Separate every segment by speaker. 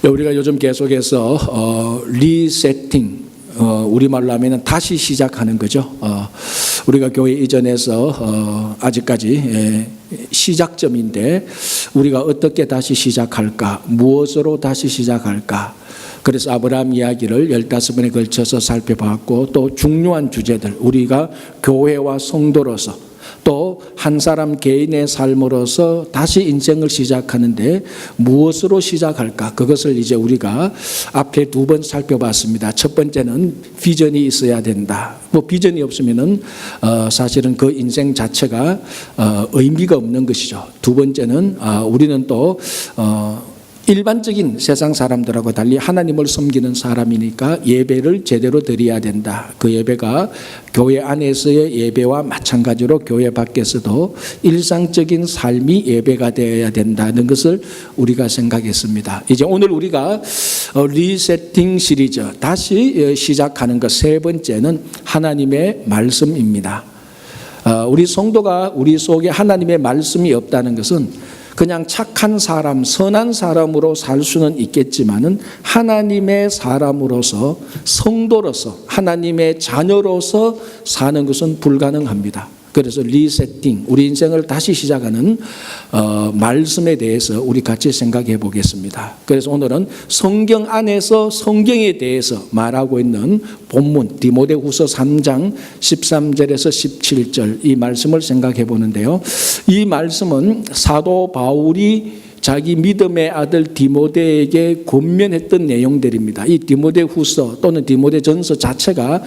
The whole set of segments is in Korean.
Speaker 1: 우리가 요즘 계속해서 리세팅, 우리말로 하면 다시 시작하는 거죠. 우리가 교회 이전에서 아직까지 시작점인데 우리가 어떻게 다시 시작할까? 무엇으로 다시 시작할까? 그래서 아브라함 이야기를 15번에 걸쳐서 살펴봤고, 또 중요한 주제들, 우리가 교회와 성도로서 또 한 사람 개인의 삶으로서 다시 인생을 시작하는데 무엇으로 시작할까? 그것을 이제 우리가 앞에 2번 살펴봤습니다. 첫 번째는 비전이 있어야 된다. 비전이 없으면은 사실은 그 인생 자체가 의미가 없는 것이죠. 두 번째는 우리는 또 일반적인 세상 사람들하고 달리 하나님을 섬기는 사람이니까 예배를 제대로 드려야 된다. 그 예배가 교회 안에서의 예배와 마찬가지로 교회 밖에서도 일상적인 삶이 예배가 되어야 된다는 것을 우리가 생각했습니다. 이제 오늘 우리가 리세팅 시리즈 다시 시작하는 것 세 번째는 하나님의 말씀입니다. 우리 성도가 우리 속에 하나님의 말씀이 없다는 것은 그냥 착한 사람, 선한 사람으로 살 수는 있겠지만은 하나님의 사람으로서, 성도로서, 하나님의 자녀로서 사는 것은 불가능합니다. 그래서 리세팅, 우리 인생을 다시 시작하는 말씀에 대해서 우리 같이 생각해 보겠습니다. 그래서 오늘은 성경 안에서 성경에 대해서 말하고 있는 본문 디모데후서 3장 13절에서 17절 이 말씀을 생각해 보는데요. 이 말씀은 사도 바울이 자기 믿음의 아들 디모데에게 권면했던 내용들입니다. 이 디모데후서 또는 디모데전서 자체가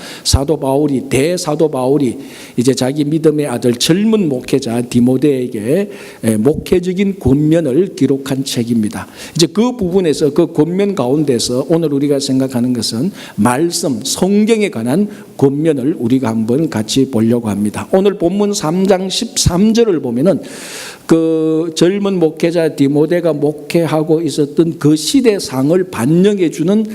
Speaker 1: 대사도 바울이 이제 자기 믿음의 아들 젊은 목회자 디모데에게 목회적인 권면을 기록한 책입니다. 이제 그 부분에서 그 권면 가운데서 오늘 우리가 생각하는 것은 말씀, 성경에 관한 권면을 우리가 한번 같이 보려고 합니다. 오늘 본문 3장 13절을 보면은 그 젊은 목회자 디모데가 목회하고 있었던 그 시대상을 반영해주는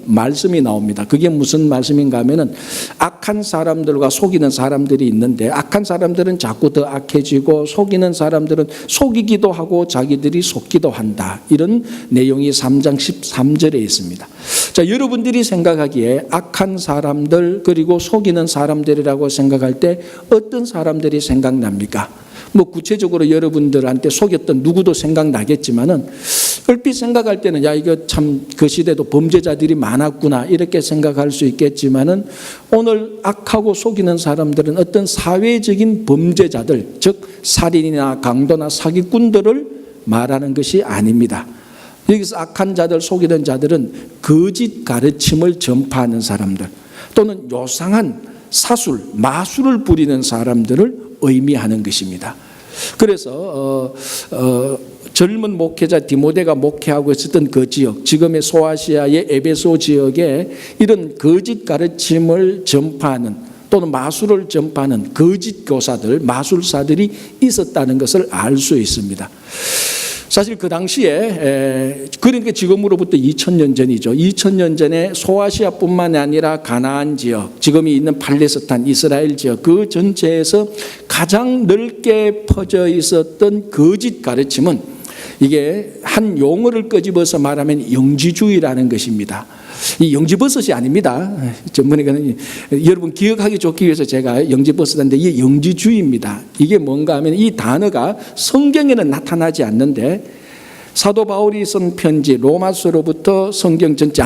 Speaker 1: 말씀이 나옵니다. 그게 무슨 말씀인가 하면은 악한 사람들과 속이는 사람들이 있는데 악한 사람들은 자꾸 더 악해지고 속이는 사람들은 속이기도 하고 자기들이 속기도 한다. 이런 내용이 3장 13절에 있습니다. 자, 여러분들이 생각하기에 악한 사람들 그리고 속이는 사람들이라고 생각할 때 어떤 사람들이 생각납니까? 구체적으로 여러분들한테 속였던 누구도 생각나겠지만은 얼핏 생각할 때는 이거 참 그 시대도 범죄자들이 많았구나 이렇게 생각할 수 있겠지만은 오늘 악하고 속이는 사람들은 어떤 사회적인 범죄자들, 즉 살인이나 강도나 사기꾼들을 말하는 것이 아닙니다. 여기서 악한 자들, 속이는 자들은 거짓 가르침을 전파하는 사람들 또는 요상한 사술, 마술을 부리는 사람들을 의미하는 것입니다. 그래서 젊은 목회자 디모데가 목회하고 있었던 그 지역, 지금의 소아시아의 에베소 지역에 이런 거짓 가르침을 전파하는 또는 마술을 전파하는 거짓 교사들, 마술사들이 있었다는 것을 알 수 있습니다. 사실 그 당시에 그러니까 지금으로부터 2000년 전이죠. 2000년 전에 소아시아뿐만 아니라 가나안 지역, 지금이 있는 팔레스타인, 이스라엘 지역 그 전체에서 가장 넓게 퍼져 있었던 거짓 가르침은 이게 한 용어를 끄집어서 말하면 영지주의라는 것입니다. 이 영지버섯이 아닙니다. 전문에는 여러분 기억하기 좋기 위해서 제가 영지버섯인데 이게 영지주의입니다. 이게 뭔가 하면 이 단어가 성경에는 나타나지 않는데 사도 바울이 쓴 편지 로마서로부터 성경 전체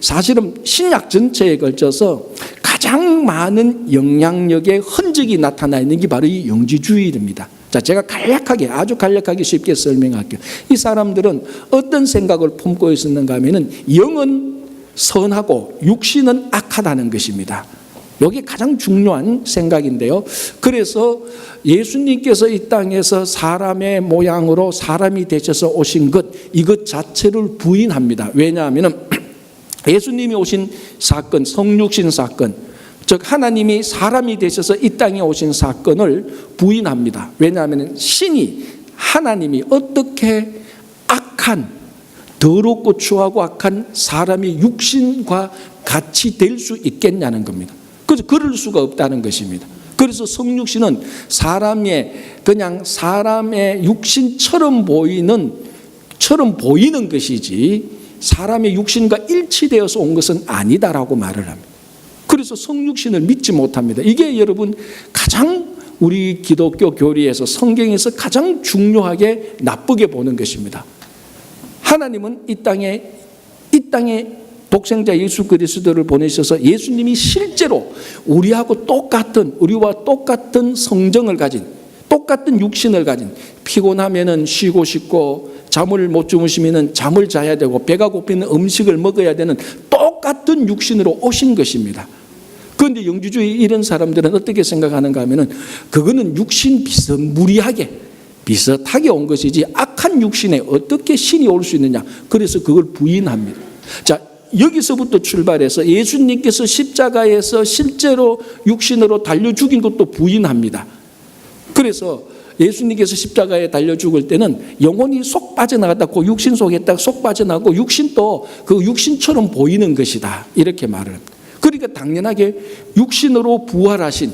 Speaker 1: 사실은 신약 전체에 걸쳐서 가장 많은 영향력의 흔적이 나타나 있는 게 바로 이 영지주의입니다. 자, 제가 아주 간략하게 쉽게 설명할게요. 이 사람들은 어떤 생각을 품고 있었는가 하면은 영은 선하고 육신은 악하다는 것입니다. 이게 가장 중요한 생각인데요. 그래서 예수님께서 이 땅에서 사람의 모양으로 사람이 되셔서 오신 것, 이것 자체를 부인합니다. 왜냐하면 예수님이 오신 사건, 성육신 사건, 즉 하나님이 사람이 되셔서 이 땅에 오신 사건을 부인합니다. 왜냐하면 신이, 하나님이 어떻게 악한, 더럽고 추하고 악한 사람이 육신과 같이 될 수 있겠냐는 겁니다. 그래서 그럴 수가 없다는 것입니다. 그래서 성육신은 사람의 육신처럼 보이는 처럼 보이는 것이지 사람의 육신과 일치되어서 온 것은 아니다라고 말을 합니다. 그래서 성육신을 믿지 못합니다. 이게 여러분 가장 우리 기독교 교리에서 성경에서 가장 중요하게 나쁘게 보는 것입니다. 하나님은 이 땅에 독생자 예수 그리스도를 보내셔서 예수님이 실제로 우리와 똑같은 성정을 가진, 똑같은 육신을 가진, 피곤하면은 쉬고 싶고 잠을 못 주무시면은 잠을 자야 되고 배가 고프면 음식을 먹어야 되는 똑같은 육신으로 오신 것입니다. 그런데 영주주의 이런 사람들은 어떻게 생각하는가 하면은 그거는 육신 비슷하게 온 것이지 악한 육신에 어떻게 신이 올 수 있느냐. 그래서 그걸 부인합니다. 자, 여기서부터 출발해서 예수님께서 십자가에서 실제로 육신으로 달려 죽인 것도 부인합니다. 그래서 예수님께서 십자가에 달려 죽을 때는 영혼이 쏙 빠져나갔다. 그 육신 속에 딱 쏙 빠져나가고 육신도 그 육신처럼 보이는 것이다. 이렇게 말을 합니다. 그러니까 당연하게 육신으로 부활하신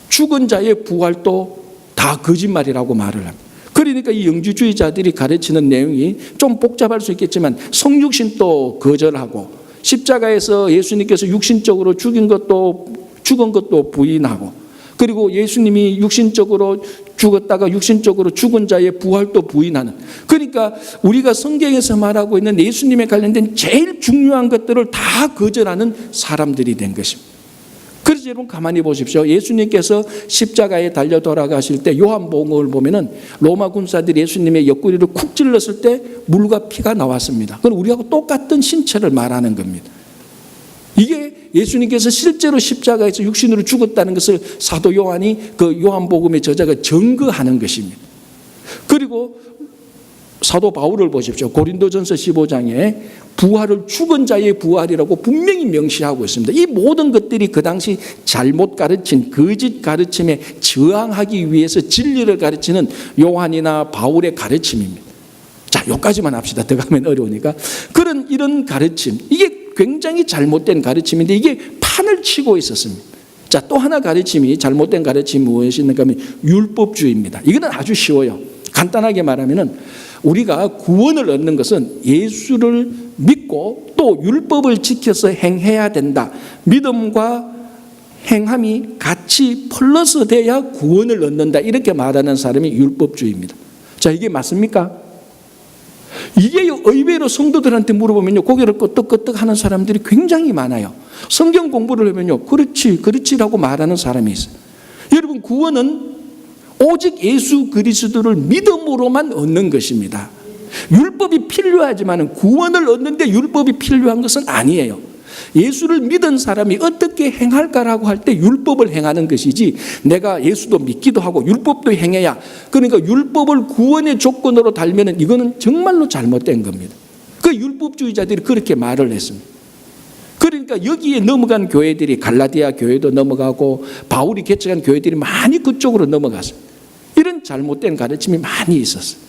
Speaker 1: 죽은 자의 부활도 다 거짓말이라고 말을 합니다. 그러니까 이 영주주의자들이 가르치는 내용이 좀 복잡할 수 있겠지만 성육신도 거절하고 십자가에서 예수님께서 육신적으로 죽은 것도 부인하고 그리고 예수님이 육신적으로 죽었다가 육신적으로 죽은 자의 부활도 부인하는, 그러니까 우리가 성경에서 말하고 있는 예수님에 관련된 제일 중요한 것들을 다 거절하는 사람들이 된 것입니다. 그래서 여러분 가만히 보십시오. 예수님께서 십자가에 달려 돌아가실 때 요한복음을 보면은 로마 군사들이 예수님의 옆구리를 쿡 찔렀을 때 물과 피가 나왔습니다. 그건 우리하고 똑같은 신체를 말하는 겁니다. 이게 예수님께서 실제로 십자가에서 육신으로 죽었다는 것을 사도 요한이 그 요한복음의 저자가 증거하는 것입니다. 그리고 사도 바울을 보십시오. 고린도전서 15장에 부활을 죽은 자의 부활이라고 분명히 명시하고 있습니다. 이 모든 것들이 그 당시 잘못 가르친 거짓 가르침에 저항하기 위해서 진리를 가르치는 요한이나 바울의 가르침입니다. 자, 여기까지만 합시다. 더 가면 어려우니까. 이런 가르침, 이게 굉장히 잘못된 가르침인데 이게 판을 치고 있었습니다. 자, 또 하나 가르침이 잘못된 가르침이 무엇인가 하면 율법주의입니다. 이거는 아주 쉬워요. 간단하게 말하면은 우리가 구원을 얻는 것은 예수를 믿고 또 율법을 지켜서 행해야 된다. 믿음과 행함이 같이 플러스 돼야 구원을 얻는다. 이렇게 말하는 사람이 율법주의입니다. 자, 이게 맞습니까? 이게 의외로 성도들한테 물어보면요, 고개를 끄덕끄덕 하는 사람들이 굉장히 많아요. 성경 공부를 하면요, 그렇지라고 말하는 사람이 있어요. 여러분, 구원은 오직 예수 그리스도를 믿음으로만 얻는 것입니다. 율법이 필요하지만 구원을 얻는데 율법이 필요한 것은 아니에요. 예수를 믿은 사람이 어떻게 행할까라고 할 때 율법을 행하는 것이지, 내가 예수도 믿기도 하고 율법도 행해야, 그러니까 율법을 구원의 조건으로 달면은 이거는 정말로 잘못된 겁니다. 그 율법주의자들이 그렇게 말을 했습니다. 그러니까 여기에 넘어간 교회들이 갈라디아 교회도 넘어가고 바울이 개척한 교회들이 많이 그쪽으로 넘어갔습니다. 이런 잘못된 가르침이 많이 있었어요.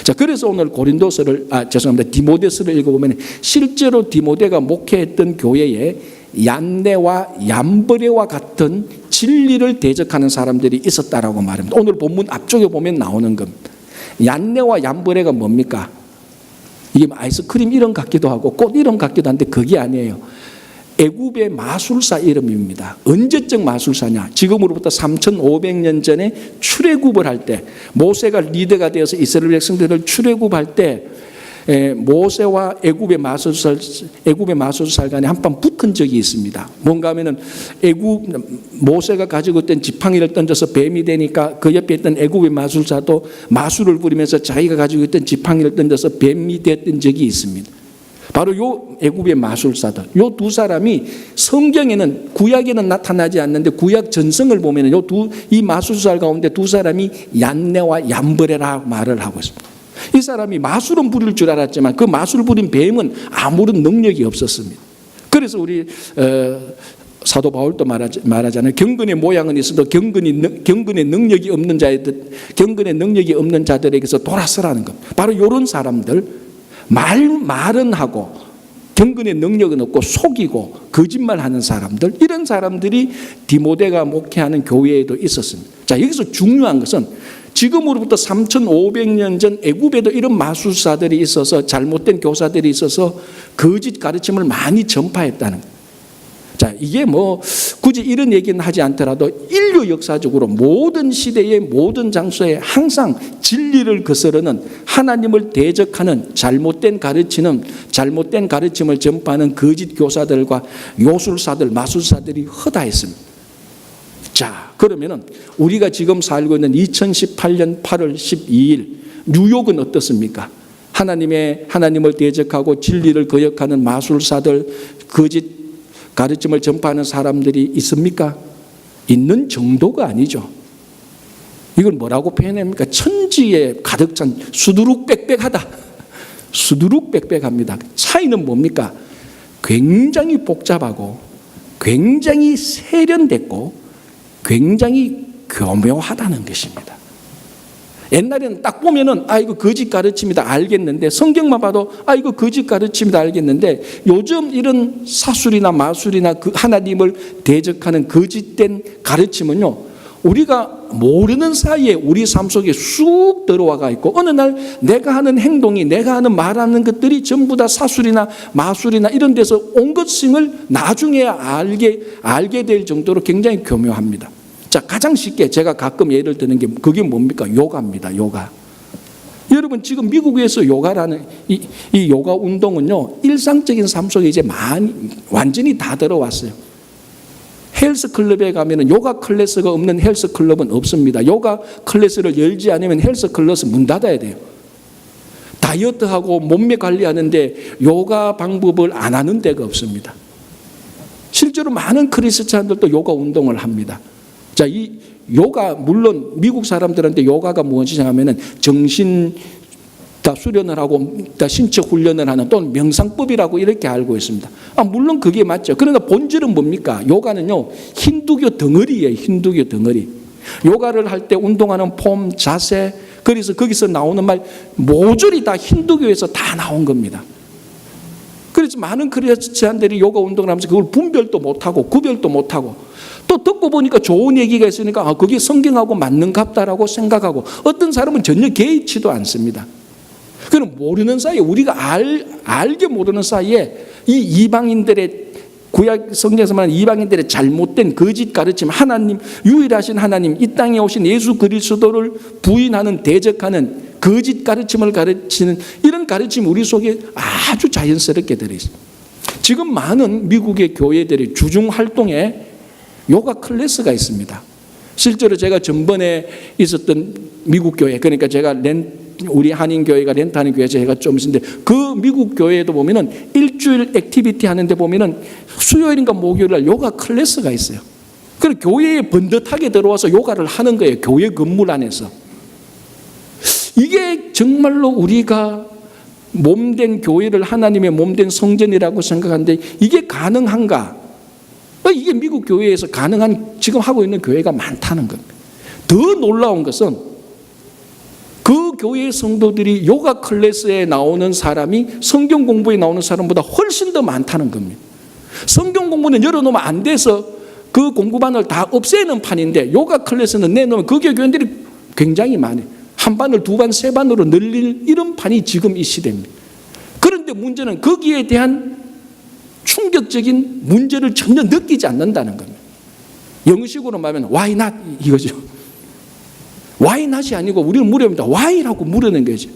Speaker 1: 자, 그래서 오늘 디모데서를 읽어보면 실제로 디모데가 목회했던 교회에 얀네와 얀브레와 같은 진리를 대적하는 사람들이 있었다라고 말합니다. 오늘 본문 앞쪽에 보면 나오는 겁니다. 얀네와 얀브레가 뭡니까? 이게 아이스크림 이름 같기도 하고 꽃 이름 같기도 한데 그게 아니에요. 애굽의 마술사 이름입니다. 언제적 마술사냐? 지금으로부터 3,500년 전에 출애굽을 할 때, 모세가 리더가 되어서 이스라엘 백성들을 출애굽할 때 모세와 애굽의 마술사 간에 한판 붙은 적이 있습니다. 뭔가 하면은 모세가 가지고 있던 지팡이를 던져서 뱀이 되니까 그 옆에 있던 애굽의 마술사도 마술을 부리면서 자기가 가지고 있던 지팡이를 던져서 뱀이 됐던 적이 있습니다. 바로 요 애굽의 마술사들, 요 두 사람이 성경에는, 구약에는 나타나지 않는데 구약 전성을 보면은 이 마술사 가운데 두 사람이 얀네와 얀브레라 말을 하고 있습니다. 이 사람이 마술은 부릴 줄 알았지만 그 마술 부린 뱀은 아무런 능력이 없었습니다. 그래서 우리 사도 바울도 말하잖아요. 경건의 모양은 있어도 경건의 능력이 없는 자들에게서 돌아서라는 것. 바로 이런 사람들, 말은 하고 경건의 능력은 없고 속이고 거짓말하는 사람들, 이런 사람들이 디모데가 목회하는 교회에도 있었습니다. 자, 여기서 중요한 것은 지금으로부터 3,500년 전 애굽에도 이런 마술사들이 있어서, 잘못된 교사들이 있어서 거짓 가르침을 많이 전파했다는 거예요. 자, 이게 뭐 굳이 이런 얘기는 하지 않더라도 인류 역사적으로 모든 시대의 모든 장소에 항상 진리를 거스르는, 하나님을 대적하는, 잘못된 가르침을 전파하는 거짓 교사들과 요술사들, 마술사들이 허다했습니다. 자, 그러면은 우리가 지금 살고 있는 2018년 8월 12일 뉴욕은 어떻습니까? 하나님을 대적하고 진리를 거역하는 마술사들, 거짓 가르침을 전파하는 사람들이 있습니까? 있는 정도가 아니죠. 이걸 뭐라고 표현합니까? 천지에 가득 찬 수두룩빽빽하다. 수두룩빽빽합니다. 차이는 뭡니까? 굉장히 복잡하고 굉장히 세련됐고 굉장히 교묘하다는 것입니다. 옛날에는 딱 보면은 이거 거짓 가르침이다 알겠는데, 성경만 봐도 이거 거짓 가르침이다 알겠는데, 요즘 이런 사술이나 마술이나 그 하나님을 대적하는 거짓된 가르침은요, 우리가 모르는 사이에 우리 삶 속에 쑥 들어와가 있고, 어느 날 내가 하는 행동이, 내가 하는 말하는 것들이 전부 다 사술이나 마술이나 이런 데서 온 것을 나중에 알게 될 정도로 굉장히 교묘합니다. 자, 가장 쉽게 제가 가끔 예를 드는 게 그게 뭡니까? 요가입니다. 요가. 여러분, 지금 미국에서 요가라는 이 요가 운동은요, 일상적인 삶 속에 이제 완전히 다 들어왔어요. 헬스 클럽에 가면은 요가 클래스가 없는 헬스 클럽은 없습니다. 요가 클래스를 열지 않으면 헬스 클럽은 문 닫아야 돼요. 다이어트하고 몸매 관리하는데 요가 방법을 안 하는 데가 없습니다. 실제로 많은 크리스찬들도 요가 운동을 합니다. 자, 이 요가, 물론 미국 사람들한테 요가가 무엇이냐 하면은 정신 수련을 하고 신체 훈련을 하는, 또는 명상법이라고 이렇게 알고 있습니다. 물론 그게 맞죠. 그러나 본질은 뭡니까? 요가는요, 힌두교 덩어리예요. 힌두교 덩어리. 요가를 할 때 운동하는 폼, 자세, 그래서 거기서 나오는 말 모조리 다 힌두교에서 다 나온 겁니다. 그래서 많은 크리스찬들이 요가 운동을 하면서 그걸 분별도 못하고 구별도 못하고, 또 듣고 보니까 좋은 얘기가 있으니까 그게 성경하고 맞는 갑다라고 생각하고, 어떤 사람은 전혀 개의치도 않습니다. 그럼 모르는 사이에, 우리가 알게 모르는 사이에 이 이방인들의, 구약 성경에서 말하는 이방인들의 잘못된 거짓 가르침, 하나님, 유일하신 하나님, 이 땅에 오신 예수 그리스도를 부인하는, 대적하는 거짓 가르침을 가르치는 이런 가르침이 우리 속에 아주 자연스럽게 들어있습니다. 지금 많은 미국의 교회들이 주중 활동에 요가 클래스가 있습니다. 실제로 제가 전번에 있었던 미국 교회, 그러니까 제가 우리 한인교회가 렌트하는 교회에서 제가 좀 있었는데, 그 미국 교회에도 보면은 일주일 액티비티 하는데 보면은 수요일인가 목요일날 요가 클래스가 있어요. 그래서 교회에 번듯하게 들어와서 요가를 하는 거예요. 교회 건물 안에서. 이게 정말로 우리가 몸된 교회를 하나님의 몸된 성전이라고 생각하는데, 이게 가능한가? 이게 미국 교회에서 가능한, 지금 하고 있는 교회가 많다는 겁니다. 더 놀라운 것은 그 교회의 성도들이 요가 클래스에 나오는 사람이 성경 공부에 나오는 사람보다 훨씬 더 많다는 겁니다. 성경 공부는 열어놓으면 안 돼서 그 공부반을 다 없애는 판인데, 요가 클래스는 내놓으면 그 교회들이 굉장히 많아요. 한 반을 두 반, 세 반으로 늘릴 이런 판이 지금 이 시대입니다. 그런데 문제는 거기에 대한 충격적인 문제를 전혀 느끼지 않는다는 겁니다. 영식으로 말하면 why not 이거죠. why not이 아니고 우리는 물어봅니다. why라고 물으는 거죠.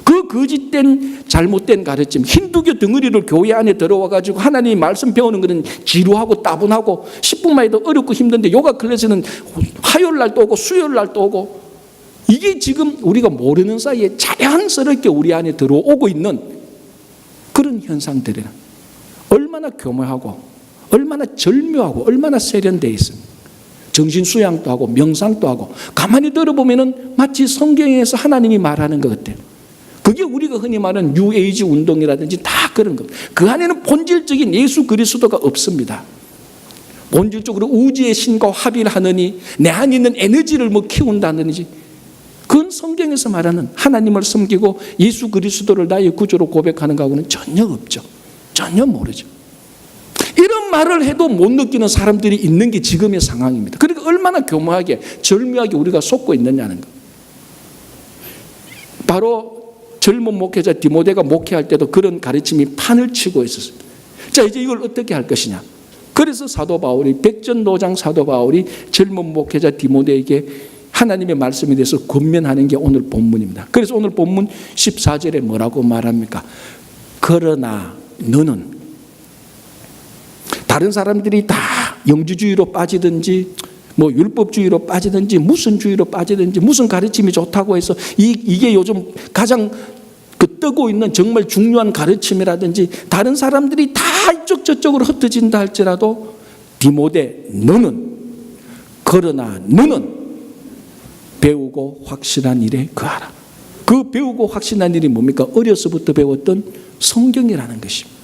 Speaker 1: 그 거짓된 잘못된 가르침, 힌두교 덩어리를 교회 안에 들어와 가지고 하나님의 말씀 배우는 것은 지루하고 따분하고 10분만 해도 어렵고 힘든데, 요가 클래스는 화요일 날도 오고 수요일 날도 오고, 이게 지금 우리가 모르는 사이에 자연스럽게 우리 안에 들어오고 있는 그런 현상들이라. 얼마나 교묘하고 얼마나 절묘하고 얼마나 세련되어 있습니다. 정신 수양도 하고 명상도 하고, 가만히 들어보면은 마치 성경에서 하나님이 말하는 것 같아요. 그게 우리가 흔히 말하는 뉴에이지 운동이라든지 다 그런 겁니다. 그 안에는 본질적인 예수 그리스도가 없습니다. 본질적으로 우주의 신과 합의를 하느니, 내 안에 있는 에너지를 키운다든지, 그건 성경에서 말하는 하나님을 섬기고 예수 그리스도를 나의 구주로 고백하는 것하고는 전혀 없죠. 전혀 모르죠. 이런 말을 해도 못 느끼는 사람들이 있는 게 지금의 상황입니다. 그러니까 얼마나 교묘하게 절묘하게 우리가 속고 있느냐는 것. 바로 젊은 목회자 디모데가 목회할 때도 그런 가르침이 판을 치고 있었어요. 자, 이제 이걸 어떻게 할 것이냐. 그래서 사도 바울이 백전노장 사도 바울이 젊은 목회자 디모데에게 하나님의 말씀에 대해서 권면하는 게 오늘 본문입니다. 그래서 오늘 본문 14절에 뭐라고 말합니까? 그러나 너는, 다른 사람들이 다 영주주의로 빠지든지 뭐 율법주의로 빠지든지 무슨 주의로 빠지든지 무슨 가르침이 좋다고 해서 이게 요즘 가장 뜨고 있는 정말 중요한 가르침이라든지 다른 사람들이 다 이쪽 저쪽으로 흩어진다 할지라도 디모데 너는, 그러나 너는 배우고 확실한 일에 거하라. 그 배우고 확실한 일이 뭡니까? 어려서부터 배웠던 성경이라는 것입니다.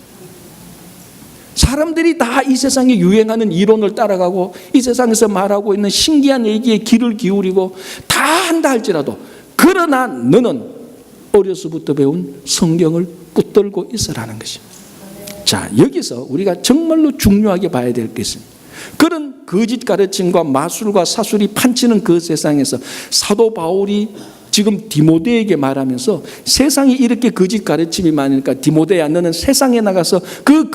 Speaker 1: 사람들이 다 이 세상에 유행하는 이론을 따라가고 이 세상에서 말하고 있는 신기한 얘기에 귀를 기울이고 다 한다 할지라도 그러나 너는 어려서부터 배운 성경을 붙들고 있으라는 것입니다. 자, 여기서 우리가 정말로 중요하게 봐야 될 것은 그런 거짓 가르침과 마술과 사술이 판치는 그 세상에서 사도 바울이 지금 디모데에게 말하면서 세상이 이렇게 거짓 가르침이 많으니까 디모데야 너는 세상에 나가서 그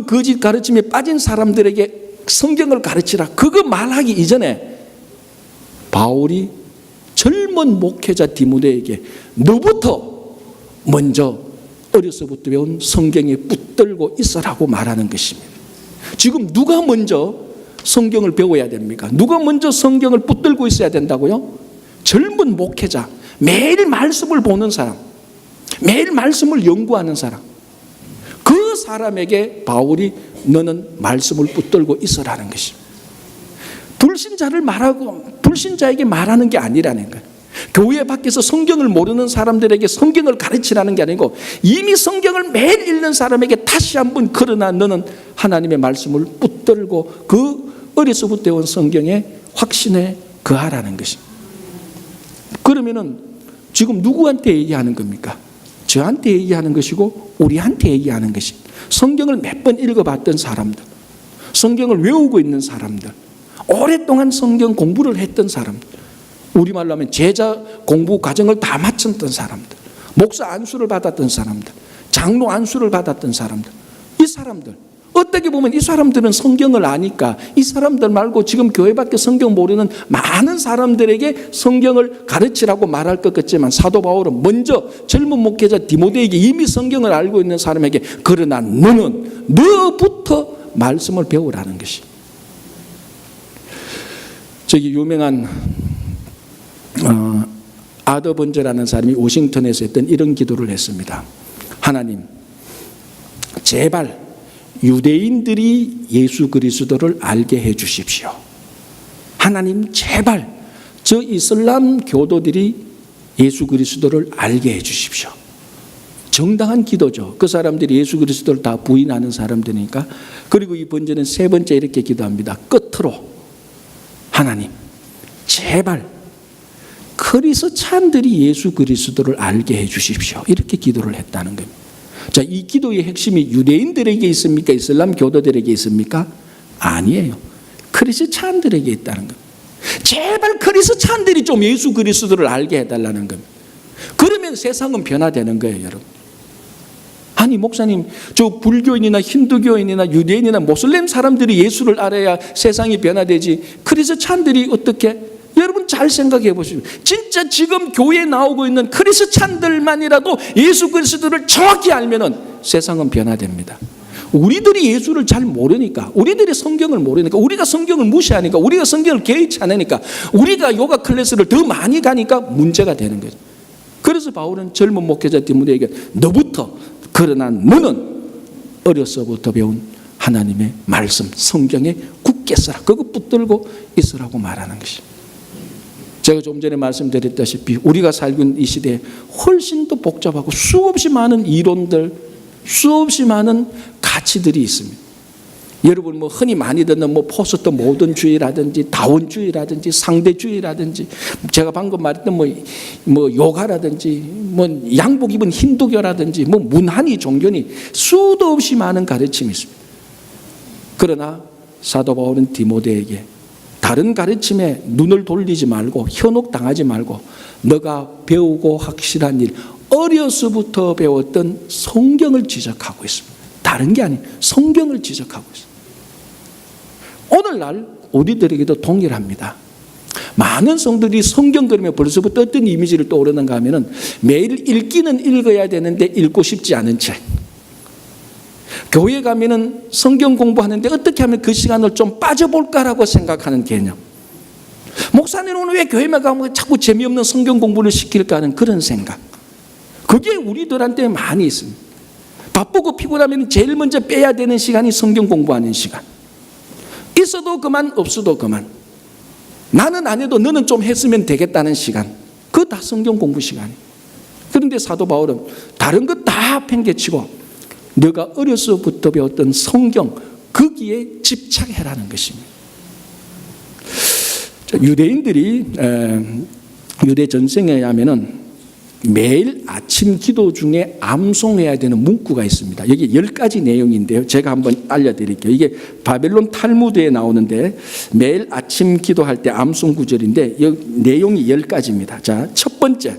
Speaker 1: 거짓 가르침에 빠진 사람들에게 성경을 가르치라. 그거 말하기 이전에 바울이 젊은 목회자 디모데에게 너부터 먼저 어려서부터 배운 성경에 붙들고 있으라고 말하는 것입니다. 지금 누가 먼저 성경을 배워야 됩니까? 누가 먼저 성경을 붙들고 있어야 된다고요? 젊은 목회자, 매일 말씀을 보는 사람, 매일 말씀을 연구하는 사람, 그 사람에게 바울이 너는 말씀을 붙들고 있으라는 것입니다. 불신자에게 말하는 게 아니라는 거예요. 교회 밖에서 성경을 모르는 사람들에게 성경을 가르치라는 게 아니고 이미 성경을 매일 읽는 사람에게 다시 한번 그러나 너는 하나님의 말씀을 붙들고 그 어려서부터 온 성경의 확신에 거하라는 것입니다. 그러면은 지금 누구한테 얘기하는 겁니까? 저한테 얘기하는 것이고 우리한테 얘기하는 것입니다. 성경을 몇 번 읽어봤던 사람들, 성경을 외우고 있는 사람들, 오랫동안 성경 공부를 했던 사람들, 우리말로 하면 제자 공부 과정을 다 마쳤던 사람들, 목사 안수를 받았던 사람들, 장로 안수를 받았던 사람들, 이 사람들 어떻게 보면 이 사람들은 성경을 아니까 이 사람들 말고 지금 교회 밖에 성경 모르는 많은 사람들에게 성경을 가르치라고 말할 것 같지만 사도 바울은 먼저 젊은 목회자 디모데에게 이미 성경을 알고 있는 사람에게 그러나 너는 너부터 말씀을 배우라는 것이. 저기 유명한 아더 번제라는 사람이 워싱턴에서 했던 이런 기도를 했습니다. 하나님, 제발 유대인들이 예수 그리스도를 알게 해 주십시오. 하나님, 제발 저 이슬람 교도들이 예수 그리스도를 알게 해 주십시오. 정당한 기도죠. 그 사람들이 예수 그리스도를 다 부인하는 사람들이니까. 그리고 이 번제는 세 번째 이렇게 기도합니다. 끝으로 하나님, 제발 크리스찬들이 예수 그리스도를 알게 해 주십시오. 이렇게 기도를 했다는 겁니다. 자, 이 기도의 핵심이 유대인들에게 있습니까? 이슬람 교도들에게 있습니까? 아니에요. 크리스찬들에게 있다는 겁니다. 제발 크리스찬들이 좀 예수 그리스도를 알게 해달라는 겁니다. 그러면 세상은 변화되는 거예요, 여러분. 아니 목사님, 저 불교인이나 힌두교인이나 유대인이나 모슬렘 사람들이 예수를 알아야 세상이 변화되지 크리스찬들이 어떻게? 여러분 잘 생각해 보십시오. 진짜 지금 교회에 나오고 있는 크리스찬들만이라도 예수 그리스도를 정확히 알면은 세상은 변화됩니다. 우리들이 예수를 잘 모르니까, 우리들이 성경을 모르니까, 우리가 성경을 무시하니까, 우리가 성경을 개의치 않으니까, 우리가 요가 클래스를 더 많이 가니까 문제가 되는 거죠. 그래서 바울은 젊은 목회자 디모데에게 너부터, 그러나 너는 어려서부터 배운 하나님의 말씀 성경에 굳게 서라, 그거 붙들고 있으라고 말하는 것입니다. 제가 좀 전에 말씀드렸다시피 우리가 살고 있는 이 시대에 훨씬 더 복잡하고 수없이 많은 이론들, 수없이 많은 가치들이 있습니다. 여러분 뭐 흔히 많이 듣는 뭐 포스트 모던주의라든지 다원주의라든지 상대주의라든지 제가 방금 말했던 뭐 요가라든지 뭐 양복 입은 힌두교라든지 뭐 문한이 종교니 수도 없이 많은 가르침이 있습니다. 그러나 사도 바울은 디모데에게 다른 가르침에 눈을 돌리지 말고 현혹당하지 말고 너가 배우고 확실한 일, 어려서부터 배웠던 성경을 지적하고 있습니다. 다른 게 아니에요. 성경을 지적하고 있습니다. 오늘날 우리들에게도 동일합니다. 많은 성도들이 성경 그러면 벌써부터 어떤 이미지를 떠오르는가 하면은 매일 읽기는 읽어야 되는데 읽고 싶지 않은 책. 교회 가면은 성경 공부하는데 어떻게 하면 그 시간을 좀 빠져볼까라고 생각하는 개념. 목사님은 왜 교회만 가면 자꾸 재미없는 성경 공부를 시킬까 하는 그런 생각. 그게 우리들한테 많이 있습니다. 바쁘고 피곤하면 제일 먼저 빼야 되는 시간이 성경 공부하는 시간. 있어도 그만 없어도 그만. 나는 안 해도 너는 좀 했으면 되겠다는 시간. 그거 다 성경 공부 시간이에요. 그런데 사도 바울은 다른 것 다 팽개치고 너가 어려서부터 배웠던 성경 거기에 집착해라는 것입니다. 유대인들이 유대 전생에 의하면은 매일 아침 기도 중에 암송해야 되는 문구가 있습니다. 여기 10가지 내용인데요. 제가 한번 알려드릴게요. 이게 바벨론 탈무드에 나오는데 매일 아침 기도할 때 암송 구절인데 내용이 10가지입니다. 자, 첫 번째,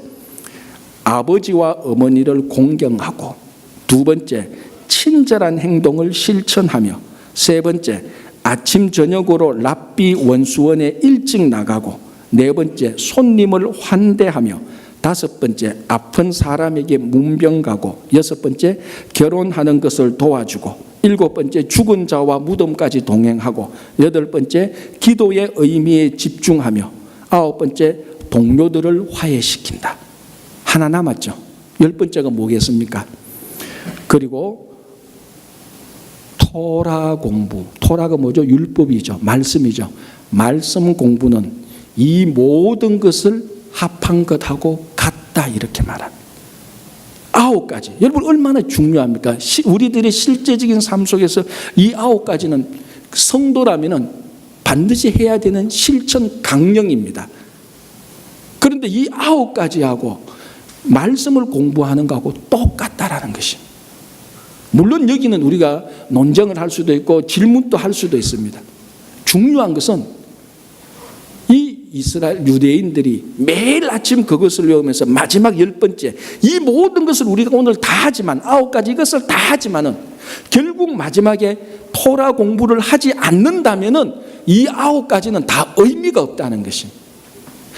Speaker 1: 아버지와 어머니를 공경하고, 두 번째, 친절한 행동을 실천하며, 세 번째, 아침 저녁으로 랍비 원수원에 일찍 나가고, 네 번째, 손님을 환대하며, 다섯 번째, 아픈 사람에게 문병 가고, 여섯 번째, 결혼하는 것을 도와주고, 일곱 번째, 죽은 자와 무덤까지 동행하고, 여덟 번째, 기도의 의미에 집중하며, 아홉 번째, 동료들을 화해시킨다. 하나 남았죠. 열 번째가 뭐겠습니까? 그리고 토라 공부. 토라가 뭐죠? 율법이죠. 말씀이죠. 말씀 공부는 이 모든 것을 합한 것하고 같다, 이렇게 말합니다. 9가지. 여러분 얼마나 중요합니까? 우리들의 실제적인 삶 속에서 이 9가지는 성도라면 반드시 해야 되는 실천 강령입니다. 그런데 이 9가지하고 말씀을 공부하는 것하고 똑같다라는 것입니다. 물론 여기는 우리가 논쟁을 할 수도 있고 질문도 할 수도 있습니다. 중요한 것은 이 이스라엘 유대인들이 매일 아침 그것을 외우면서 마지막 10번째, 이 모든 것을 우리가 오늘 다 하지만 9가지 이것을 다 하지만은 결국 마지막에 토라 공부를 하지 않는다면은 이 9가지는 다 의미가 없다는 것입니다.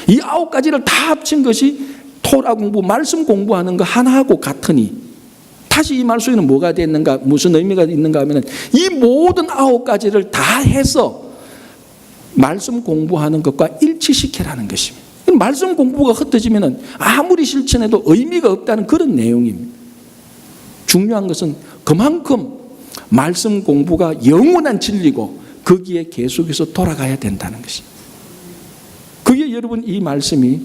Speaker 1: 이 9가지를 다 합친 것이 토라 공부, 말씀 공부하는 거 하나하고 같으니, 다시 이 말 속에는 뭐가 됐는가, 무슨 의미가 있는가 하면 이 모든 9가지를 다 해서 말씀 공부하는 것과 일치시키라는 것입니다. 말씀 공부가 흩어지면 아무리 실천해도 의미가 없다는 그런 내용입니다. 중요한 것은 그만큼 말씀 공부가 영원한 진리고 거기에 계속해서 돌아가야 된다는 것입니다. 그게 여러분 이 말씀이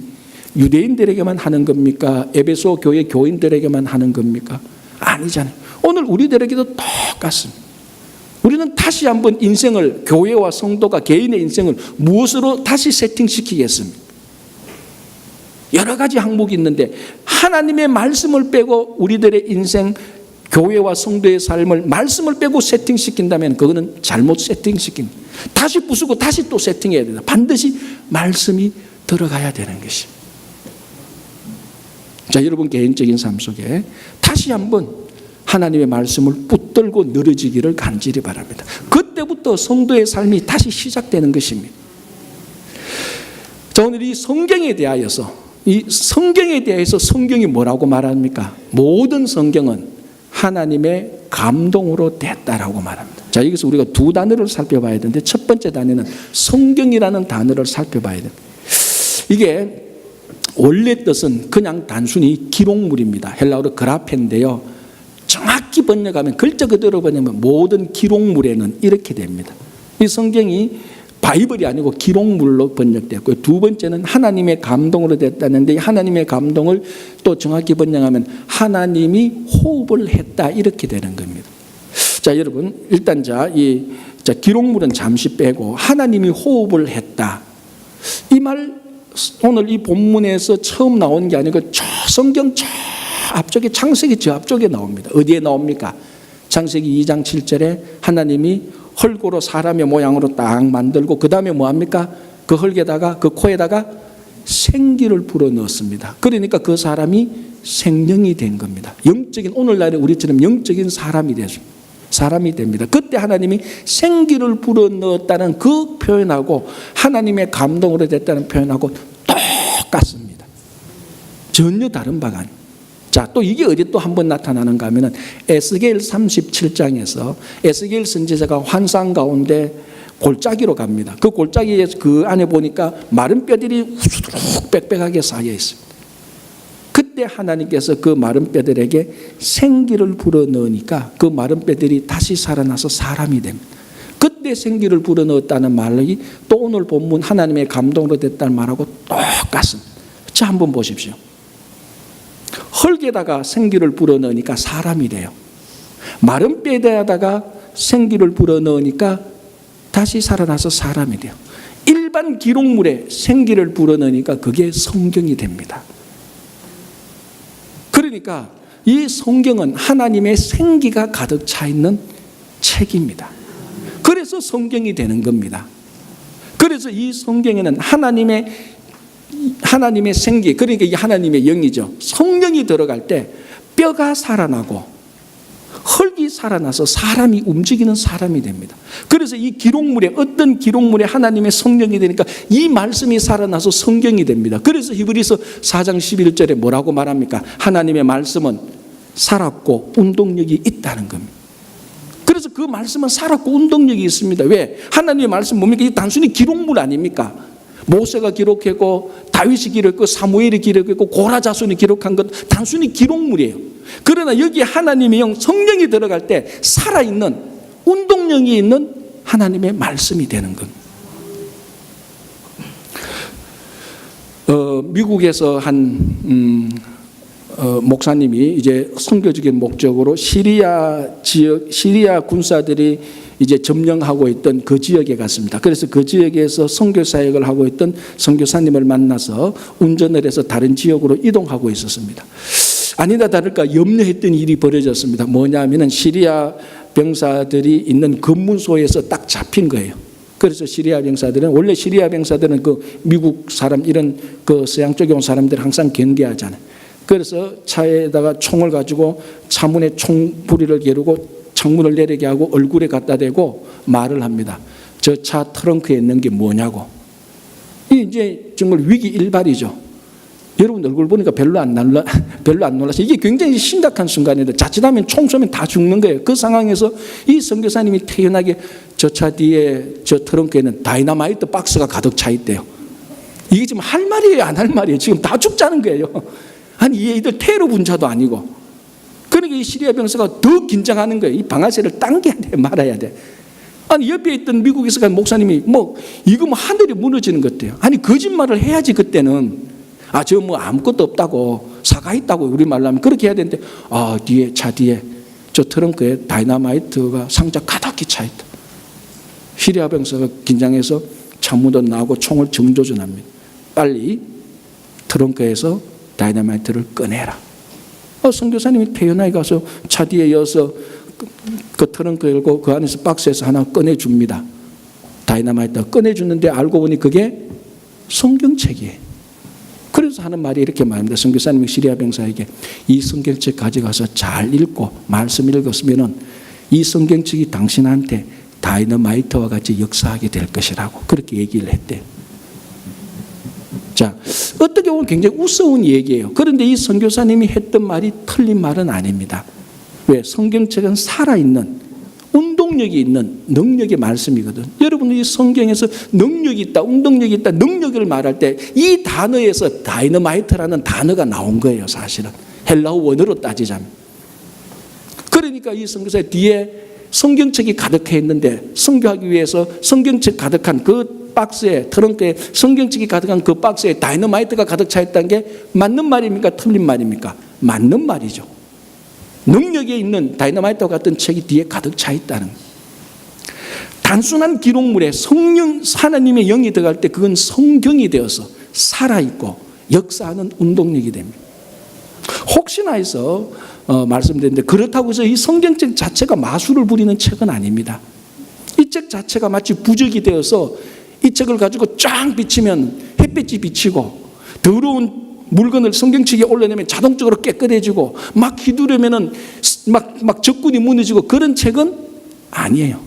Speaker 1: 유대인들에게만 하는 겁니까? 에베소 교회 교인들에게만 하는 겁니까? 아니잖아요. 오늘 우리들에게도 똑같습니다. 우리는 다시 한번 인생을, 교회와 성도가 개인의 인생을 무엇으로 다시 세팅시키겠습니까? 여러 가지 항목이 있는데 하나님의 말씀을 빼고 우리들의 인생, 교회와 성도의 삶을 말씀을 빼고 세팅시킨다면 그거는 잘못 세팅시킨, 다시 부수고 다시 또 세팅해야 된다. 반드시 말씀이 들어가야 되는 것입니다. 자, 여러분 개인적인 삶 속에 다시 한번 하나님의 말씀을 붙들고 늘어지기를 간절히 바랍니다. 그때부터 성도의 삶이 다시 시작되는 것입니다. 자, 오늘 이 성경에 대하여서, 이 성경에 대해서 성경이 뭐라고 말합니까? 모든 성경은 하나님의 감동으로 됐다라고 말합니다. 자, 여기서 우리가 두 단어를 살펴봐야 되는데 첫 번째 단어는 성경이라는 단어를 살펴봐야 됩니다. 이게 원래 뜻은 그냥 단순히 기록물입니다. 헬라어로 그라펜인데요. 정확히 번역하면, 글자 그대로 번역하면 모든 기록물에는 이렇게 됩니다. 이 성경이 바이블이 아니고 기록물로 번역됐고요. 두 번째는 하나님의 감동으로 됐다는데 하나님의 감동을 또 정확히 번역하면 하나님이 호흡을 했다, 이렇게 되는 겁니다. 자, 여러분 일단 기록물은 잠시 빼고 하나님이 호흡을 했다, 이 말 오늘 이 본문에서 처음 나온 게 아니고 저 성경 저 앞쪽에, 창세기 저 앞쪽에 나옵니다. 어디에 나옵니까? 창세기 2장 7절에 하나님이 흙으로 사람의 모양으로 딱 만들고 그 다음에 뭐합니까? 그 흙에다가 그 코에다가 생기를 불어넣었습니다. 그러니까 그 사람이 생명이 된 겁니다. 영적인, 오늘날의 우리처럼 영적인 사람이 됐습니다. 사람이 됩니다. 그때 하나님이 생기를 불어넣었다는 그 표현하고 하나님의 감동으로 됐다는 표현하고 똑같습니다. 전혀 다른 바가 아닙니다. 자, 또 이게 어디 또 한 번 나타나는가 하면은 에스겔 37장에서 에스겔 선지자가 환상 가운데 골짜기로 갑니다. 그 골짜기에 그 안에 보니까 마른 뼈들이 후두룩 빽빽하게 쌓여 있습니다. 그때 하나님께서 그 마른 뼈들에게 생기를 불어넣으니까 그 마른 뼈들이 다시 살아나서 사람이 됩니다. 그때 생기를 불어넣었다는 말이 또 오늘 본문 하나님의 감동으로 됐다는 말하고 똑같습니다. 자, 한번 보십시오. 흙에다가 생기를 불어넣으니까 사람이 돼요. 마른 뼈에다가 생기를 불어넣으니까 다시 살아나서 사람이 돼요. 일반 기록물에 생기를 불어넣으니까 그게 성경이 됩니다. 그러니까 이 성경은 하나님의 생기가 가득 차 있는 책입니다. 그래서 성경이 되는 겁니다. 그래서 이 성경에는 하나님의 생기, 그러니까 이게 하나님의 영이죠. 성령이 들어갈 때 뼈가 살아나고 흙이 살아나서 사람이 움직이는 사람이 됩니다. 그래서 이 기록물에, 어떤 기록물에 하나님의 성령이 되니까 이 말씀이 살아나서 성경이 됩니다. 그래서 히브리서 4장 11절에 뭐라고 말합니까? 하나님의 말씀은 살았고 운동력이 있다는 겁니다. 그래서 그 말씀은 살았고 운동력이 있습니다. 왜? 하나님의 말씀 뭡니까? 이게 단순히 기록물 아닙니까? 모세가 기록했고 다윗이 기록했고 사무엘이 기록했고 고라 자손이 기록한 것 단순히 기록물이에요. 그러나 여기 하나님의 영 성령이 들어갈 때 살아있는 운동력이 있는 하나님의 말씀이 되는 겁니다. 미국에서 한 목사님이 이제 선교적인 목적으로 시리아 군사들이 이제 점령하고 있던 그 지역에 갔습니다. 그래서 그 지역에서 선교 사역을 하고 있던 선교사님을 만나서 운전을 해서 다른 지역으로 이동하고 있었습니다. 아니다 다를까 염려했던 일이 벌어졌습니다. 뭐냐면은 시리아 병사들이 있는 검문소에서 딱 잡힌 거예요. 그래서 원래 시리아 병사들은 그 미국 사람, 이런 그 서양 쪽에 온 사람들 항상 경계하잖아요. 그래서 차에다가 총을 가지고 차문에 총부리를 겨루고 창문을 내리게 하고 얼굴에 갖다 대고 말을 합니다. 저 차 트렁크에 있는 게 뭐냐고. 이제 정말 위기 일발이죠. 여러분 얼굴 보니까 별로 안 놀라서 이게 굉장히 심각한 순간인데 자칫하면 총 쏘면 다 죽는 거예요. 그 상황에서 이 선교사님이 태연하게 저 차 뒤에 저 트렁크에는 다이너마이트 박스가 가득 차 있대요. 이게 지금 할 말이에요, 안 할 말이에요? 지금 다 죽자는 거예요. 아니 얘들 테러 분자도 아니고. 그러니까 이 시리아 병사가 더 긴장하는 거예요. 이 방아쇠를 당겨야 돼, 말아야 돼. 아니 옆에 있던 미국에서 간 목사님이 이거 하늘이 무너지는 것 같아요. 아니 거짓말을 해야지 그때는. 저 아무것도 없다고, 사과 있다고 우리 말로 하면 그렇게 해야 되는데 차 뒤에 저 트렁크에 다이너마이트가 상자 가득히 차 있다. 시리아 병사가 긴장해서 창문도 나오고 총을 정조준합니다. 빨리 트렁크에서 다이너마이트를 꺼내라. 선교사님이 태연하게 가서 차 뒤에 이어서 그 트렁크 열고 그 안에서 박스에서 하나 꺼내줍니다. 다이너마이트 꺼내주는데 알고 보니 그게 성경책이에요. 그래서 하는 말이 이렇게 말합니다. 선교사님이 시리아 병사에게 이 성경책 가져가서 잘 읽고 말씀 읽었으면 이 성경책이 당신한테 다이너마이트와 같이 역사하게 될 것이라고 그렇게 얘기를 했대요. 자, 어떻게 보면 굉장히 우스운 얘기예요. 그런데 이 선교사님이 했던 말이 틀린 말은 아닙니다. 왜? 성경책은 살아있는 운동력이 있는 능력의 말씀이거든. 여러분 이 성경에서 능력이 있다, 운동력이 있다, 능력을 말할 때 이 단어에서 다이너마이트라는 단어가 나온 거예요. 사실은 헬라어 원어로 따지자면. 그러니까 이 선교사의 뒤에 성경책이 가득해 있는데 선교하기 위해서 성경책 가득한 그 박스에, 트렁크에 성경책이 가득한 그 박스에 다이너마이트가 가득 차 있다는 게 맞는 말입니까? 틀린 말입니까? 맞는 말이죠. 능력에 있는 다이너마이트와 같은 책이 뒤에 가득 차 있다는 거예요. 단순한 기록물에 하나님의 영이 들어갈 때 그건 성경이 되어서 살아있고 역사하는 운동력이 됩니다. 혹시나 해서 말씀드렸는데 그렇다고 해서 이 성경책 자체가 마술을 부리는 책은 아닙니다. 이 책 자체가 마치 부적이 되어서 이 책을 가지고 쫙 비치면 햇빛이 비치고 더러운 물건을 성경책에 올려내면 자동적으로 깨끗해지고 막 휘두르면은 막 적군이 무너지고 그런 책은 아니에요.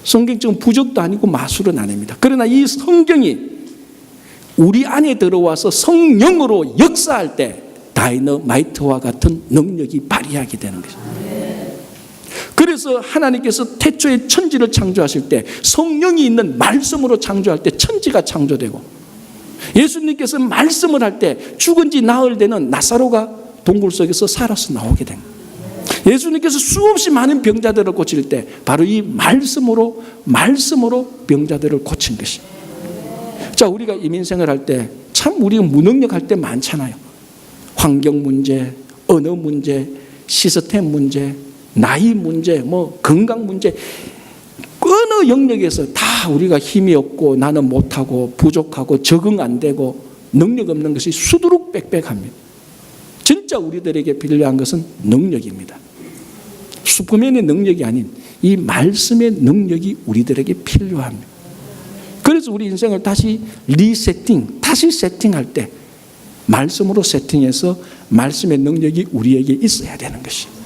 Speaker 1: 성경책은 부적도 아니고 마술은 아닙니다. 그러나 이 성경이 우리 안에 들어와서 성령으로 역사할 때 다이너마이트와 같은 능력이 발휘하게 되는 것입니다. 그래서 하나님께서 태초에 천지를 창조하실 때 성령이 있는 말씀으로 창조할 때 천지가 창조되고, 예수님께서 말씀을 할 때 죽은 지 나흘 되는 나사로가 동굴 속에서 살아서 나오게 된 거예요. 예수님께서 수없이 많은 병자들을 고칠 때 바로 이 말씀으로 병자들을 고친 것입니다. 자, 우리가 이민생을 할 때 참 우리가 무능력할 때 많잖아요. 환경 문제, 언어 문제, 시스템 문제, 나이 문제, 건강 문제, 어느 영역에서 다 우리가 힘이 없고 나는 못하고 부족하고 적응 안 되고 능력 없는 것이 수두룩 빽빽합니다. 진짜 우리들에게 필요한 것은 능력입니다. 슈퍼맨의 능력이 아닌 이 말씀의 능력이 우리들에게 필요합니다. 그래서 우리 인생을 다시 다시 세팅할 때 말씀으로 세팅해서 말씀의 능력이 우리에게 있어야 되는 것입니다.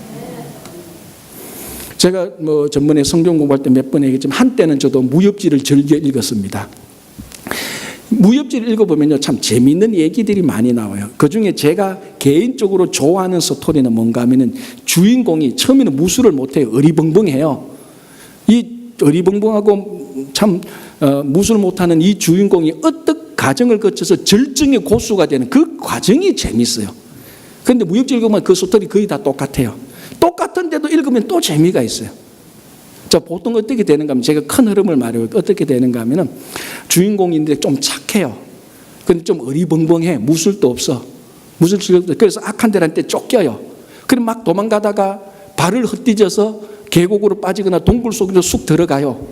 Speaker 1: 제가 전번에 성경 공부할 때 몇 번 얘기했지만 한때는 저도 무협지를 즐겨 읽었습니다. 무협지를 읽어보면요, 참 재미있는 얘기들이 많이 나와요. 그중에 제가 개인적으로 좋아하는 스토리는 뭔가 하면은 주인공이 처음에는 무술을 못해요. 어리벙벙해요. 이 어리벙벙하고 참 무술 못하는 이 주인공이 어떤 과정을 거쳐서 절정의 고수가 되는 그 과정이 재밌어요. 그런데 무협지 읽으면 그 스토리 거의 다 똑같아요. 똑같은데도 읽으면 또 재미가 있어요. 자, 보통 어떻게 되는가 하면 제가 큰 흐름을 말해요. 어떻게 되는가 하면은 주인공인데 좀 착해요. 근데 좀 어리벙벙해. 무술도 없어. 그래서 악한 데한테 쫓겨요. 그럼 막 도망가다가 발을 헛디뎌서 계곡으로 빠지거나 동굴 속으로 쑥 들어가요.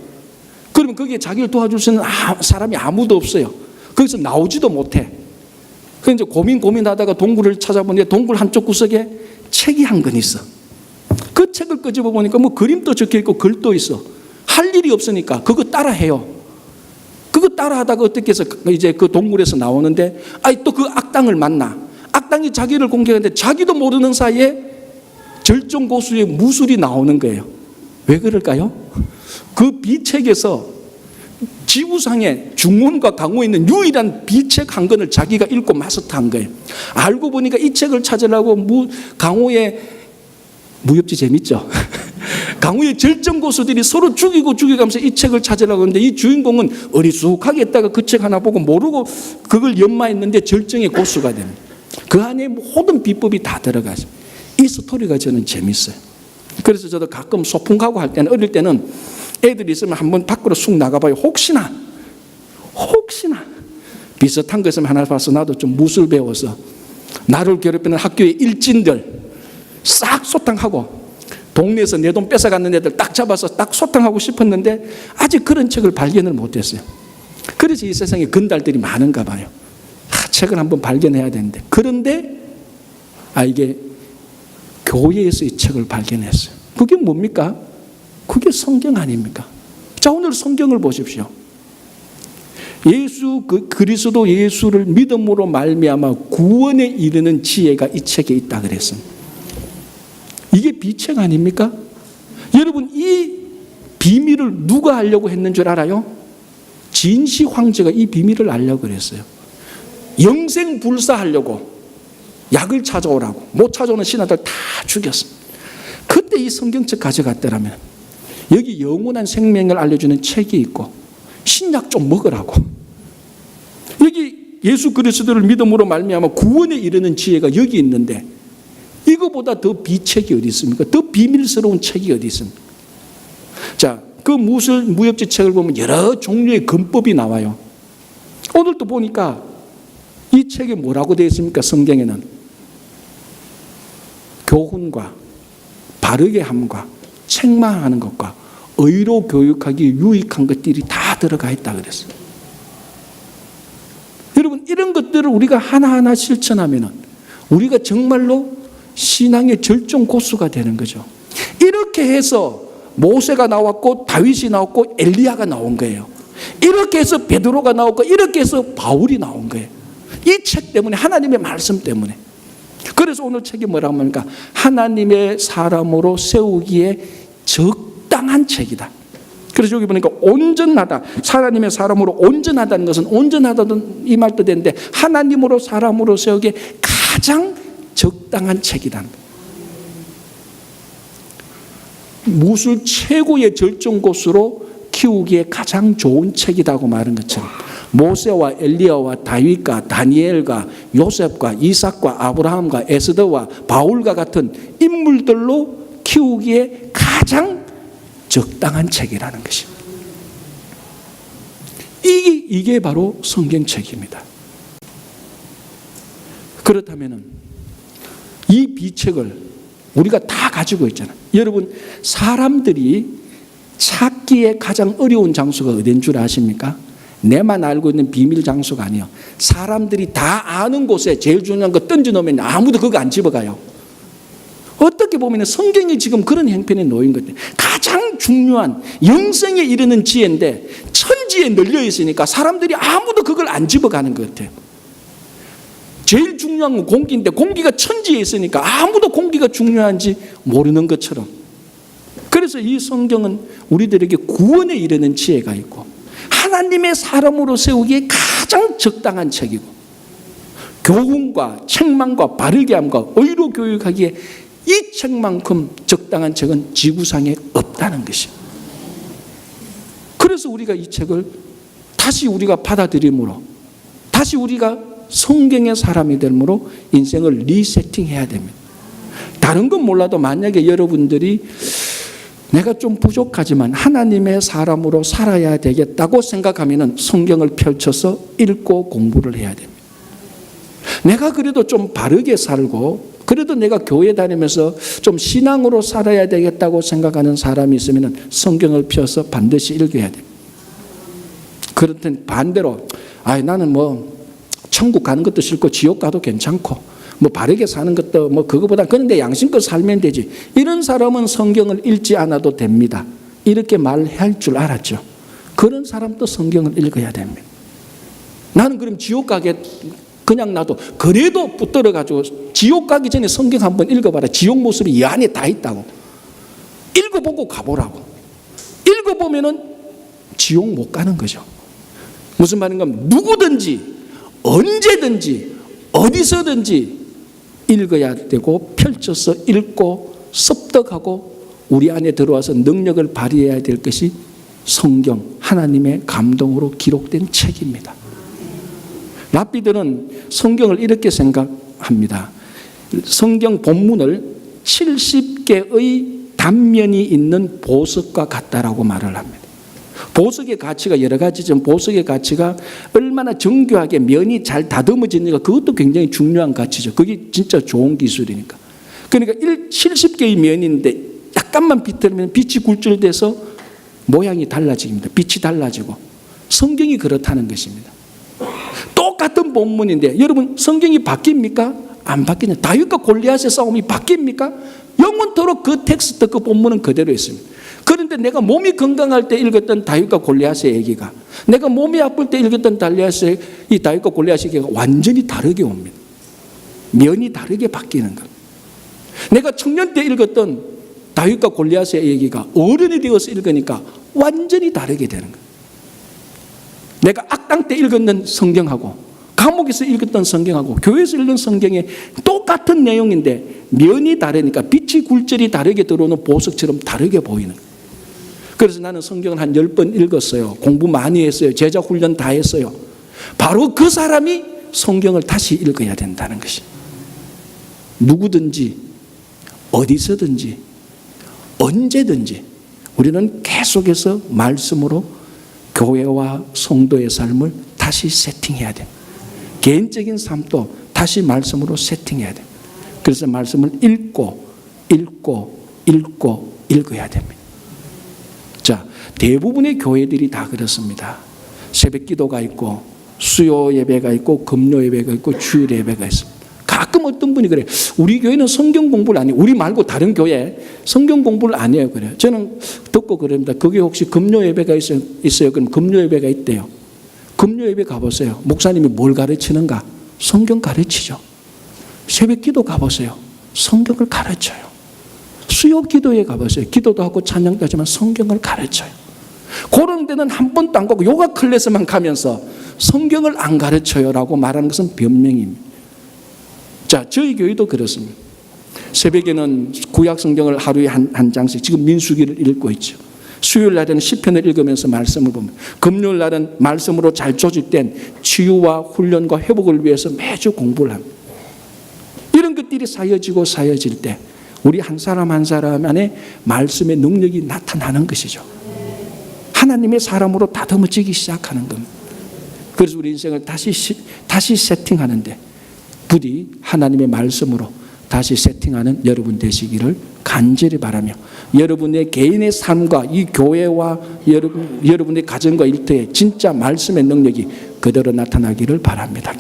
Speaker 1: 그러면 거기에 자기를 도와줄 수 있는 사람이 아무도 없어요. 거기서 나오지도 못해. 그래서 이제 고민하다가 동굴을 찾아보는데 동굴 한쪽 구석에 책이 한 권 있어. 그 책을 끄집어 보니까 그림도 적혀 있고 글도 있어. 할 일이 없으니까 그거 따라해요. 그거 따라하다가 어떻게 해서 이제 그 동굴에서 나오는데 또 그 악당을 만나. 악당이 자기를 공격하는데 자기도 모르는 사이에 절정 고수의 무술이 나오는 거예요. 왜 그럴까요? 그 비책에서 지구상에 중원과 강호에 있는 유일한 비책 한 권을 자기가 읽고 마스터한 거예요. 알고 보니까 이 책을 찾으려고 강호의 무협지 재밌죠? 강호의 절정 고수들이 서로 죽이가면서 이 책을 찾으려고 하는데 이 주인공은 어리숙하게 있다가 그 책 하나 보고 모르고 그걸 연마했는데 절정의 고수가 됩니다. 그 안에 모든 비법이 다 들어가죠. 이 스토리가 저는 재밌어요. 그래서 저도 가끔 소풍 가고 할 때는 어릴 때는 애들이 있으면 한번 밖으로 쑥 나가봐요. 혹시나 비슷한 거 있으면 하나 봐서 나도 좀 무술 배워서 나를 괴롭히는 학교의 일진들 싹 소탕하고 동네에서 내 돈 뺏어갔는 애들 딱 잡아서 딱 소탕하고 싶었는데 아직 그런 책을 발견을 못했어요. 그래서 이 세상에 건달들이 많은가 봐요. 책을 한번 발견해야 되는데, 그런데 이게 교회에서 이 책을 발견했어요. 그게 뭡니까? 그게 성경 아닙니까? 자, 오늘 성경을 보십시오. 그리스도 예수를 믿음으로 말미암아 구원에 이르는 지혜가 이 책에 있다 그랬습니다. 이게 비책 아닙니까? 여러분, 이 비밀을 누가 알려고 했는 줄 알아요? 진시 황제가 이 비밀을 알려고 그랬어요. 영생불사하려고 약을 찾아오라고 못 찾아오는 신하들 다 죽였습니다. 그때 이 성경책 가져갔더라면 여기 영원한 생명을 알려주는 책이 있고 신약 좀 먹으라고, 여기 예수 그리스도를 믿음으로 말미암아 구원에 이르는 지혜가 여기 있는데 이거보다 더 비책이 어디 있습니까? 더 비밀스러운 책이 어디 있습니까? 자, 그 무협지 책을 보면 여러 종류의 건법이 나와요. 오늘도 보니까 이 책에 뭐라고 되어 있습니까? 성경에는 교훈과 바르게 함과 책망하는 것과 의로 교육하기 유익한 것들이 다 들어가 있다 그랬어요. 여러분, 이런 것들을 우리가 하나하나 실천하면 우리가 정말로 신앙의 절정 고수가 되는 거죠. 이렇게 해서 모세가 나왔고 다윗이 나왔고 엘리야가 나온 거예요. 이렇게 해서 베드로가 나왔고 이렇게 해서 바울이 나온 거예요. 이 책 때문에, 하나님의 말씀 때문에. 그래서 오늘 책이 뭐라고 합니까? 하나님의 사람으로 세우기에 적당한 책이다. 그래서 여기 보니까 온전하다. 하나님의 사람으로 온전하다는 것은, 온전하다는 이 말도 되는데 하나님으로 사람으로 세우기에 가장 적당한 책이다. 무술 최고의 절정고수로 키우기에 가장 좋은 책이라고 말한 것처럼 모세와 엘리야와 다윗과 다니엘과 요셉과 이삭과 아브라함과 에스더와 바울과 같은 인물들로 키우기에 가장 적당한 책이라는 것입니다. 이게 바로 성경책입니다. 그렇다면 이 비책을 우리가 다 가지고 있잖아요. 여러분, 사람들이 찾기에 가장 어려운 장소가 어딘 줄 아십니까? 내만 알고 있는 비밀 장소가 아니에요. 사람들이 다 아는 곳에 제일 중요한 거 던져놓으면 아무도 그거 안 집어가요. 어떻게 보면 성경이 지금 그런 형편에 놓인 것 같아요. 가장 중요한 영생에 이르는 지혜인데 천지에 널려 있으니까 사람들이 아무도 그걸 안 집어가는 것 같아요. 제일 중요한 건 공기인데 공기가 천지에 있으니까 아무도 공기가 중요한지 모르는 것처럼. 그래서 이 성경은 우리들에게 구원에 이르는 지혜가 있고 하나님의 사람으로 세우기에 가장 적당한 책이고 교훈과 책망과 바르게 함과 의로 교육하기에 이 책만큼 적당한 책은 지구상에 없다는 것이에요. 그래서 우리가 이 책을 다시 우리가 받아들임으로 다시 우리가 성경의 사람이 됨으로 인생을 리세팅해야 됩니다. 다른 건 몰라도 만약에 여러분들이 내가 좀 부족하지만 하나님의 사람으로 살아야 되겠다고 생각하면 성경을 펼쳐서 읽고 공부를 해야 됩니다. 내가 그래도 좀 바르게 살고 그래도 내가 교회 다니면서 좀 신앙으로 살아야 되겠다고 생각하는 사람이 있으면 성경을 펴서 반드시 읽어야 됩니다. 그렇든 반대로 나는 뭐 천국 가는 것도 싫고 지옥 가도 괜찮고 뭐 바르게 사는 것도 뭐 그거보다 그런데 양심껏 살면 되지. 이런 사람은 성경을 읽지 않아도 됩니다. 이렇게 말할 줄 알았죠. 그런 사람도 성경을 읽어야 됩니다. 나는 그럼 지옥 가게 그냥 놔도 그래도 붙들어가지고 지옥 가기 전에 성경 한번 읽어봐라. 지옥 모습이 이 안에 다 있다고. 읽어보고 가보라고. 읽어보면은 지옥 못 가는 거죠. 무슨 말인가 하면 누구든지 언제든지 어디서든지 읽어야 되고 펼쳐서 읽고 습득하고 우리 안에 들어와서 능력을 발휘해야 될 것이 성경, 하나님의 감동으로 기록된 책입니다. 랍비들은 성경을 이렇게 생각합니다. 성경 본문을 70개의 단면이 있는 보석과 같다라고 말을 합니다. 보석의 가치가 여러 가지죠. 보석의 가치가 얼마나 정교하게 면이 잘 다듬어지는가 그것도 굉장히 중요한 가치죠. 그게 진짜 좋은 기술이니까. 그러니까 70개의 면인데 약간만 비틀면 빛이 굴절돼서 모양이 달라집니다. 빛이 달라지고. 성경이 그렇다는 것입니다. 똑같은 본문인데 여러분 성경이 바뀝니까? 안 바뀌냐. 다윗과 골리앗의 싸움이 바뀝니까? 영원토록 그 텍스트 그 본문은 그대로 있습니다. 그런데 내가 몸이 건강할 때 읽었던 다윗과 골리앗의 얘기가 내가 몸이 아플 때 읽었던 이 다윗과 골리앗의 얘기가 완전히 다르게 옵니다. 면이 다르게 바뀌는 것. 내가 청년 때 읽었던 다윗과 골리앗의 얘기가 어른이 되어서 읽으니까 완전히 다르게 되는 것. 내가 악당 때 읽었던 성경하고 감옥에서 읽었던 성경하고 교회에서 읽은 성경이 똑같은 내용인데 면이 다르니까 빛이 굴절이 다르게 들어오는 보석처럼 다르게 보이는 거예요. 그래서 나는 성경을 한 10번 읽었어요. 공부 많이 했어요. 제자 훈련 다 했어요. 바로 그 사람이 성경을 다시 읽어야 된다는 것이. 누구든지 어디서든지 언제든지 우리는 계속해서 말씀으로 교회와 성도의 삶을 다시 세팅해야 돼요. 개인적인 삶도 다시 말씀으로 세팅해야 돼요. 그래서 말씀을 읽어야 됩니다. 자, 대부분의 교회들이 다 그렇습니다. 새벽 기도가 있고 수요 예배가 있고 금요 예배가 있고 주일 예배가 있습니다. 가끔 어떤 분이 그래요. 우리 교회는 성경 공부를 안 해요. 우리 말고 다른 교회 성경 공부를 안 해요. 그래요. 저는 듣고 그럽니다. 그게 혹시 금요 예배가 있어요? 그럼 금요 예배가 있대요. 금요 예배 가보세요. 목사님이 뭘 가르치는가? 성경 가르치죠. 새벽 기도 가보세요. 성경을 가르쳐요. 수요 기도에 가보세요. 기도도 하고 찬양도 하지만 성경을 가르쳐요. 그런 데는 한 번도 안 가고 요가 클래스만 가면서 성경을 안 가르쳐요라고 말하는 것은 변명입니다. 자, 저희 교회도 그렇습니다. 새벽에는 구약 성경을 하루에 한 장씩 지금 민수기를 읽고 있죠. 수요일 날에는 시편을 읽으면서 말씀을 봅니다. 금요일 날은 말씀으로 잘 조직된 치유와 훈련과 회복을 위해서 매주 공부를 합니다. 이런 것들이 쌓여질 때 우리 한 사람 한 사람 안에 말씀의 능력이 나타나는 것이죠. 하나님의 사람으로 다듬어지기 시작하는 겁니다. 그래서 우리 인생을 다시 세팅하는데 부디 하나님의 말씀으로 다시 세팅하는 여러분 되시기를 간절히 바라며, 여러분의 개인의 삶과 이 교회와 여러분의 가정과 일터에 진짜 말씀의 능력이 그대로 나타나기를 바랍니다.